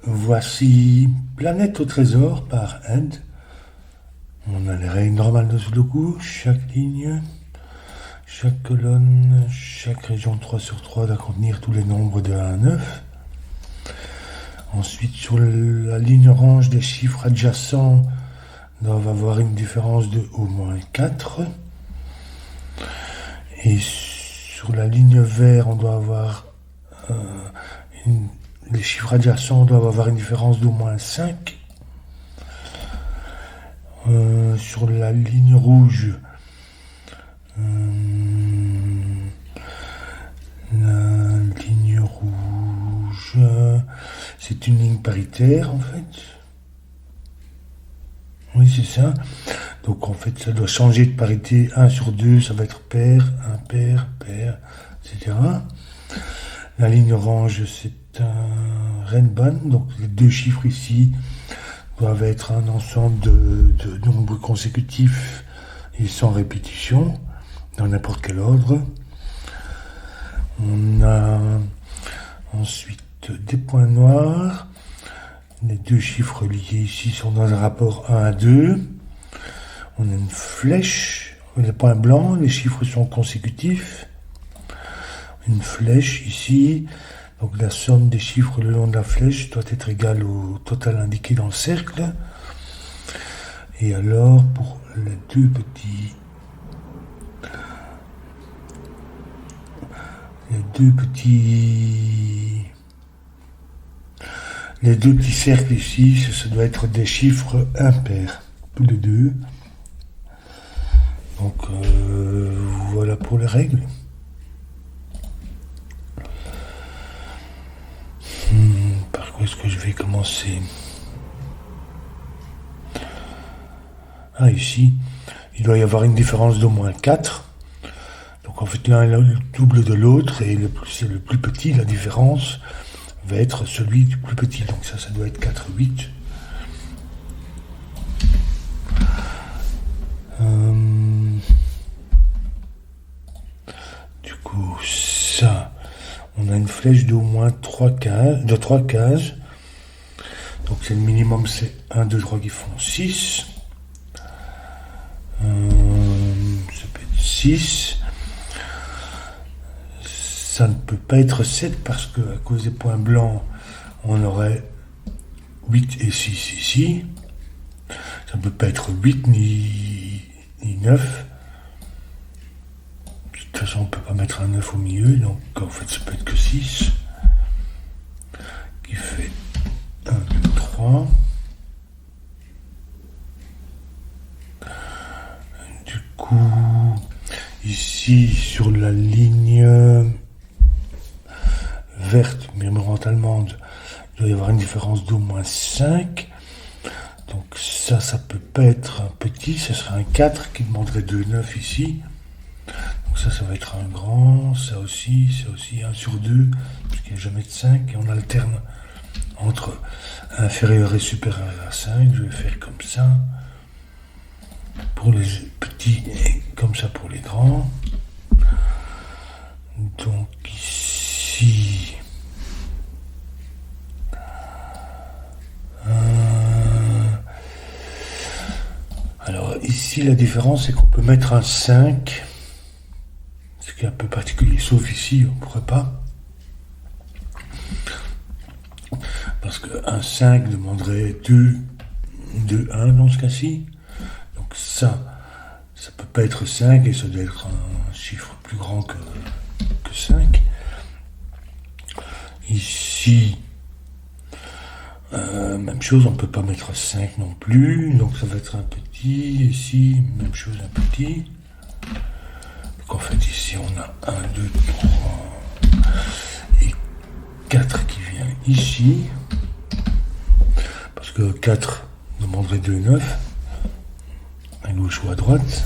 Voici Planète au trésor par End. On a les règles normales de Sudoku, chaque ligne, chaque colonne, chaque région 3/3 doit contenir tous les nombres de 1 à 9. Ensuite, sur la ligne orange, des chiffres adjacents doivent avoir une différence de au moins 4. Et sur la ligne vert, on doit avoir les chiffres adjacents doivent avoir une différence d'au moins 5. Sur la ligne rouge, c'est une ligne paritaire en fait. Oui, c'est ça. Donc en fait, ça doit changer de parité. 1/2, ça va être pair, impair, pair, etc. La ligne orange, c'est un Renban. Donc les deux chiffres ici doivent être un ensemble de nombres consécutifs et sans répétition, dans n'importe quel ordre. On a ensuite des points noirs. Les deux chiffres liés ici sont dans un rapport 1 à 2. On a une flèche. Les points blancs, les chiffres sont consécutifs. Une flèche ici. Donc la somme des chiffres le long de la flèche doit être égale au total indiqué dans le cercle. Et alors pour les deux petits cercles ici, ça doit être des chiffres impairs, tous les deux. Donc voilà pour les règles. Par quoi est-ce que je vais commencer? Ici, il doit y avoir une différence d'au moins 4. Donc en fait, l'un est le double de l'autre, et c'est le plus petit, la différence va être celui du plus petit. Donc ça doit être 4, 8. Du coup, ça, on a une flèche d'au moins 3 cases, de 3 cases. Donc c'est le minimum, c'est 1, 2, 3 qui font 6. Ça peut être 6. Ça ne peut pas être 7 parce que à cause des points blancs, on aurait 8 et 6 ici. Ça ne peut pas être 8 ni 9. De toute façon, on ne peut pas mettre un 9 au milieu, donc en fait, ça peut être que 6. Qui fait 1, 2, 3. Du coup, ici, sur la ligne verte, murmurante allemande, il doit y avoir une différence d'au moins 5. Donc ça peut pas être un petit, ça serait un 4 qui demanderait 2, 9 ici. Donc ça va être un grand, ça aussi 1/2, parce qu'il n'y a jamais de 5, et on alterne entre inférieur et supérieur à 5. Je vais faire comme ça pour les petits et comme ça pour les grands. Donc ici, alors ici la différence c'est qu'on peut mettre un 5, ce qui est un peu particulier, sauf ici on ne pourrait pas, parce qu'un 5 demanderait 2, 1 dans ce cas-ci. Donc ça peut pas être 5, et ça doit être un chiffre plus grand que 5. Ici, même chose, on ne peut pas mettre 5 non plus, donc ça va être un petit. Ici, même chose, un petit. Donc en fait, ici, on a 1, 2, 3 et 4 qui vient ici. Parce que 4 demanderait 2, 9. À gauche ou à droite.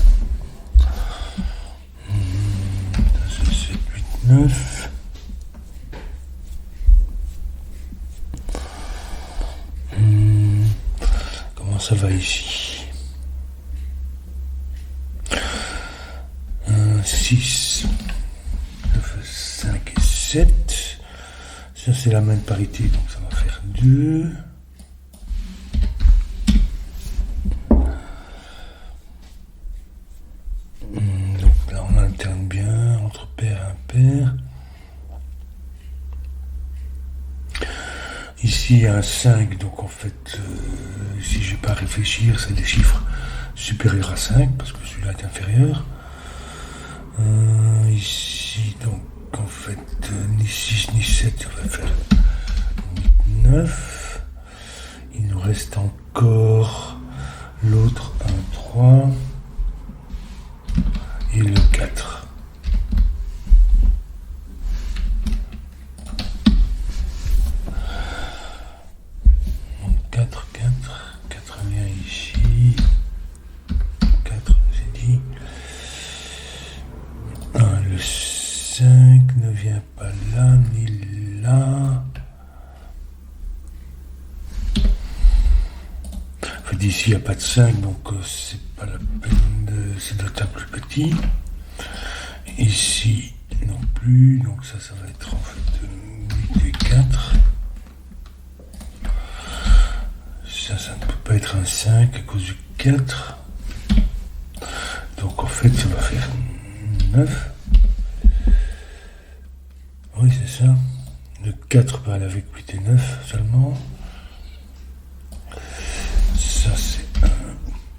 7, 8, 9. Comment ça va ici? 6, 9, 5 et 7. Ça c'est la même parité, donc ça va faire 2. 2. Donc là on alterne bien entre pair et impair. Ici il y a un 5, donc en fait, si je n'ai pas à réfléchir, c'est des chiffres supérieurs à 5, parce que celui-là est inférieur. Ici, donc en fait, ni 6 ni 7, on va faire 8, 9. Il nous reste encore l'autre 1, 3 et le 4. Donc 4 vient ici. 4, j'ai dit. Le 5 ne vient pas là, ni là. En fait, ici, il n'y a pas de 5, donc c'est pas la peine de... C'est d'autant plus petit. Ici, non plus. Donc ça va être en fait 8 et 4. Ça ne peut pas être un 5 à cause du 4. Donc en fait, ça va faire 9. Oui, c'est ça. Le 4 va aller avec 8 et 9 seulement. Ça, c'est 1,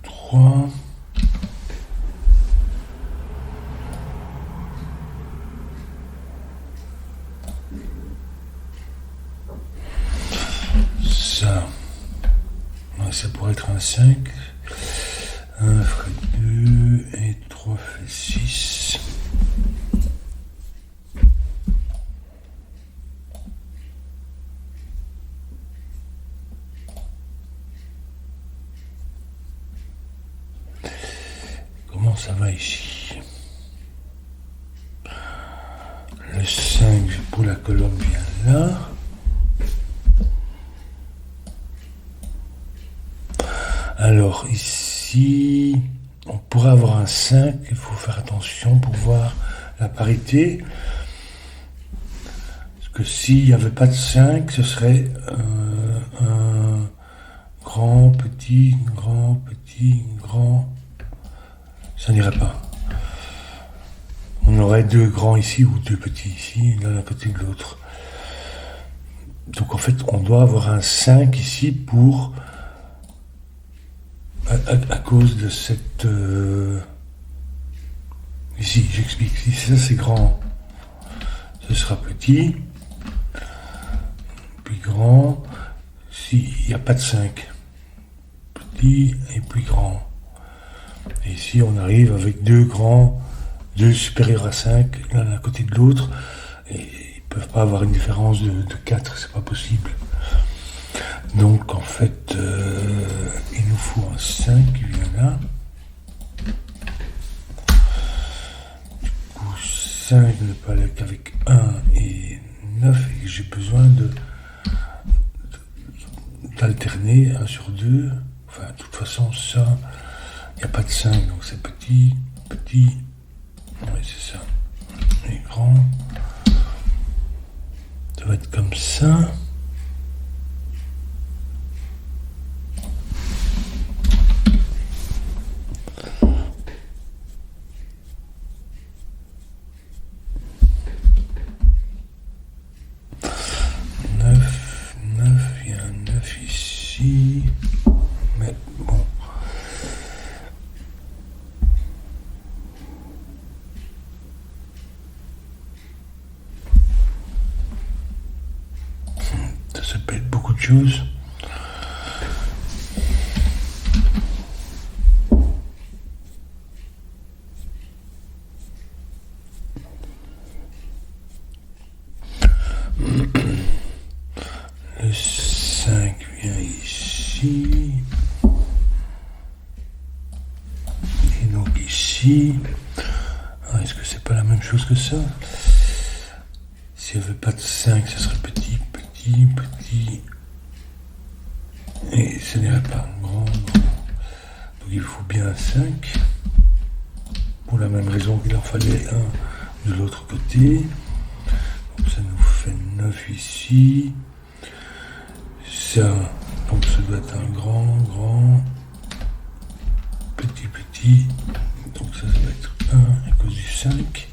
3. Ça, ça pourrait être un 5. 1 ferait 2 et 3 fait 6. Comment ça va ici? Le 5 pour la colonne vient là. Alors ici, on pourrait avoir un 5, il faut faire attention pour voir la parité. Parce que s'il n'y avait pas de 5, ce serait un grand, petit, grand, petit, grand. Ça n'irait pas. On aurait 2 grands ici ou 2 petits ici, l'un à côté de l'autre. Donc en fait, on doit avoir un 5 ici pour... À cause de cette... Ici, j'explique. Si ça c'est grand, ce sera petit. Puis grand. S'il n'y a pas de 5. Petit et puis grand. Et ici, on arrive avec 2 grands, 2 supérieurs à 5, l'un à côté de l'autre. Et ils ne peuvent pas avoir une différence de 4, c'est pas possible. Donc en fait, il nous faut un 5 qui vient là. Du coup, 5 ne peut aller qu'avec 1 et 9, et j'ai besoin d'alterner 1 sur 2. Enfin, de toute façon, ça, il n'y a pas de 5, donc c'est petit, petit. Oui, c'est ça. Et grand. Ça va être comme ça. Mais bon, ça peut être beaucoup de choses. Le 5 vient ici. Et donc ici. Est-ce que c'est pas la même chose que ça? S'il n'y avait pas de 5, ça serait petit, petit, petit. Et ce n'est pas grand, grand. Donc il faut bien un 5. Pour la même raison qu'il en fallait un de l'autre côté. Donc ça nous fait 9 ici. ça, donc ça doit être un grand, petit, donc ça doit être 1 à cause du 5.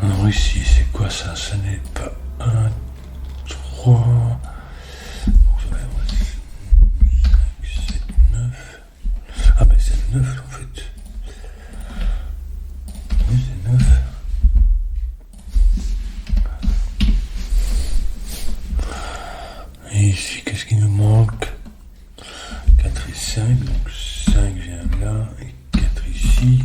Alors ici, c'est quoi ça? Ça n'est pas 1, 3, 5, 7, 9. Ah ben c'est 9 en fait. Oui, c'est 9. Et ici, qu'est-ce qui nous manque? 4 et 5, donc 5 vient là, et 4 ici.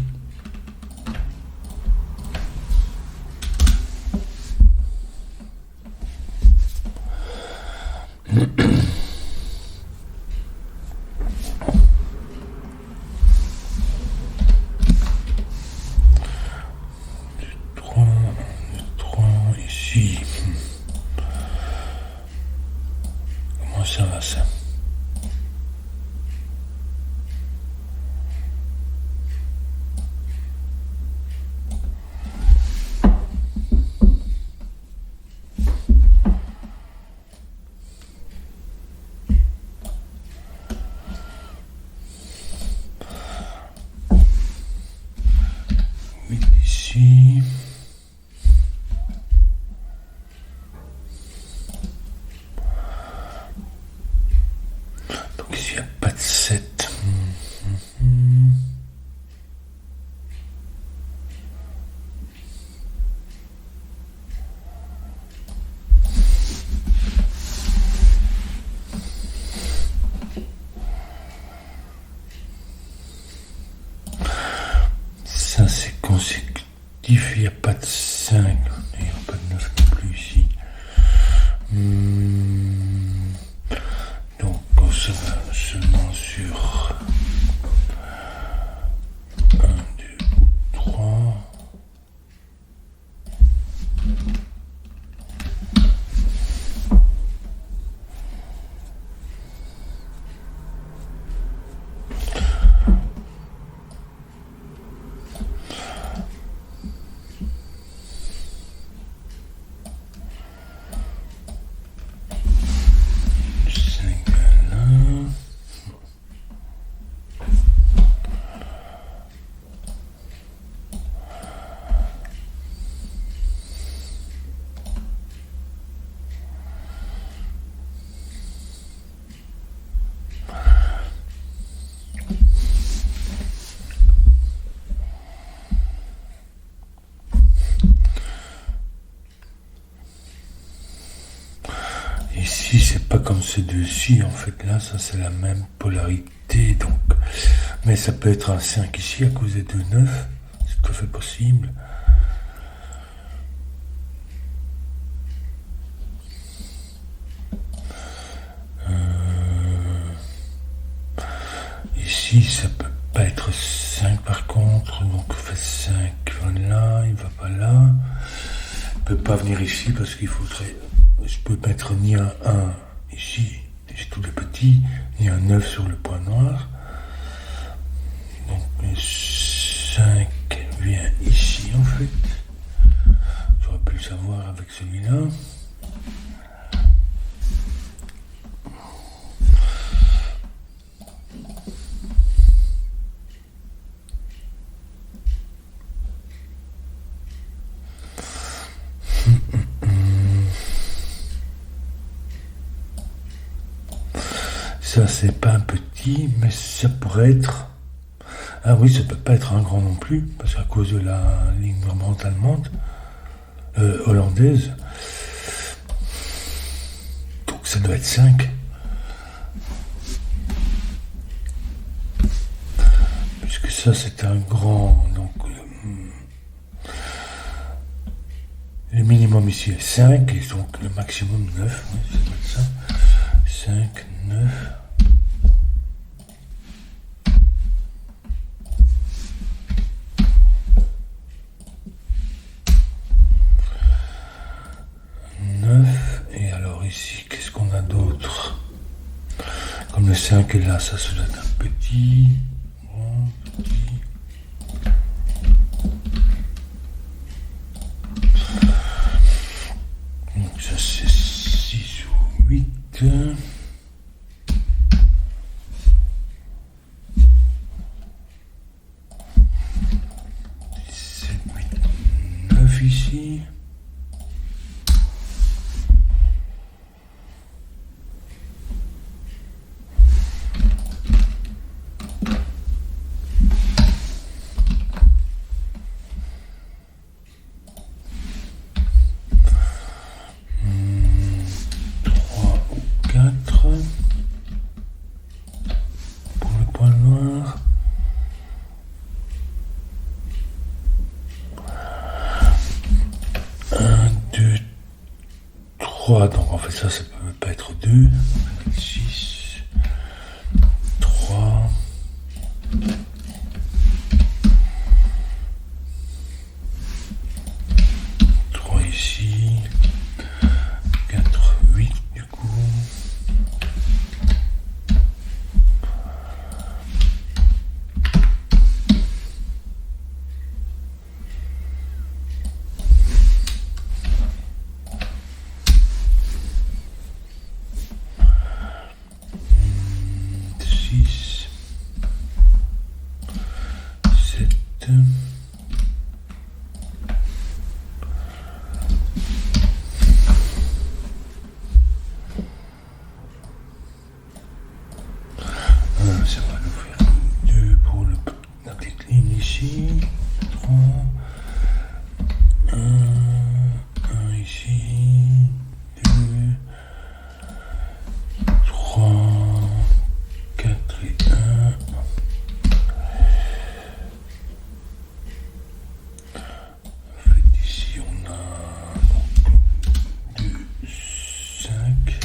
Ici. Comment ça va ça? Oui, ici. Donc ici, il n'y a pas de 7. Ça, c'est consécutif, il n'y a pas de 5. Il n'y a pas de 9 non plus ici. Donc, on sera seulement sur 1, 2 ou 3. Ici, c'est pas comme ces deux-ci, en fait, là, ça c'est la même polarité, donc. Mais ça peut être un 5 ici à cause des 2 9, c'est tout à fait possible. Ici, ça peut pas être 5 par contre, donc on fait 5, voilà, il va pas là. Il peut pas venir ici parce qu'il faudrait. Je peux mettre ni un 1 ici, c'est tous les petits, ni un 9 sur le point noir. Donc le 5 vient ici en fait. J'aurais pu le savoir avec celui-là. Ça, c'est pas un petit, mais ça pourrait être. Ah oui, ça peut pas être un grand non plus, parce qu'à cause de la ligne normande allemande, hollandaise. Donc ça doit être 5. puisque ça c'est un grand, donc le minimum ici est 5, et donc le maximum 9, oui, ça doit être ça, 5, 9, et alors ici, qu'est-ce qu'on a d'autre? Comme le 5 est là, ça doit être un petit. Bon, petit. Donc ça c'est 6 ou 8. 7, 8, 9 ici. Pour le point noir. 1, 2, 3. Donc en fait ça peut pas être 2. 6, 3. 3 ici. 4, 8 du coup. Ça va nous faire 2 pour la petite ligne ici. 3. 1 ici. 2. 3. 4 et 1. En fait, ici on a donc 2, 5.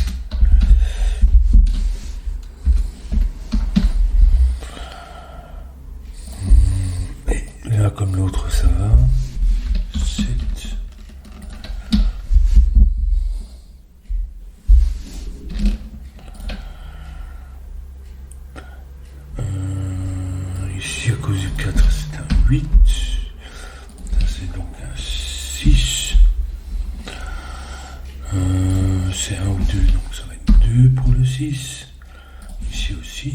Là, comme l'autre, ça va. 7. Ici, à cause du 4, c'est un 8. Ça, c'est donc un 6. C'est 1 ou 2, donc ça va être 2 pour le 6. Ici aussi.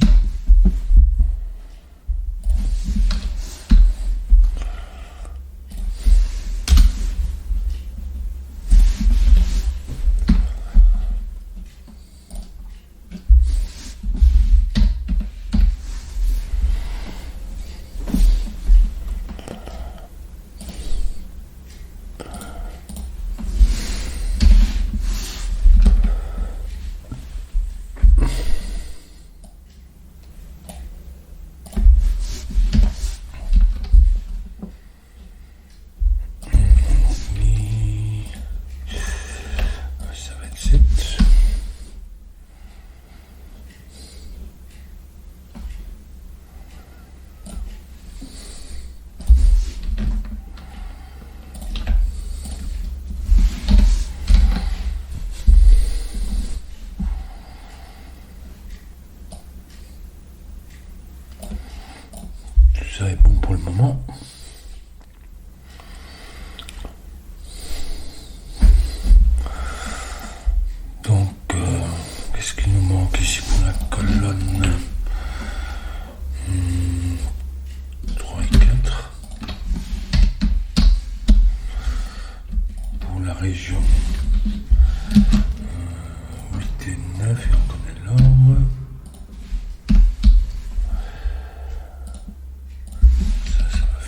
Ça est bon pour le moment. Donc, qu'est-ce qu'il nous manque ici pour la colonne? 3 et 4. Pour la région 8 et 9, et on connaît l'ordre. Ça va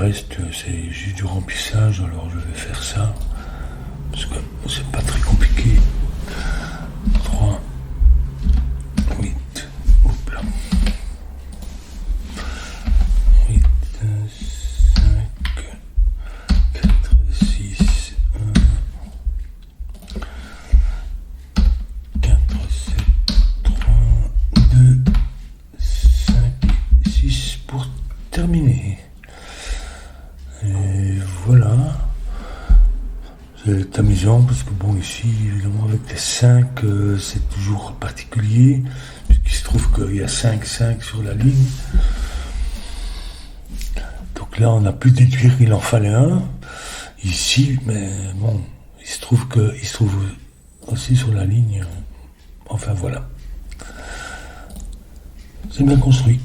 reste, c'est juste du remplissage, alors je vais faire ça, parce que c'est pas très compliqué. 3, 8, hop là. 8, 5, 4, 6, 4, 7, 3, 2, 5, 6 pour terminer. Et voilà. C'est amusant parce que bon, ici, évidemment, avec les 5, c'est toujours particulier, puisqu'il se trouve qu'il y a 5 sur la ligne. Donc là, on a pu déduire qu'il en fallait un ici, mais bon, il se trouve aussi sur la ligne. Enfin voilà. C'est bien construit.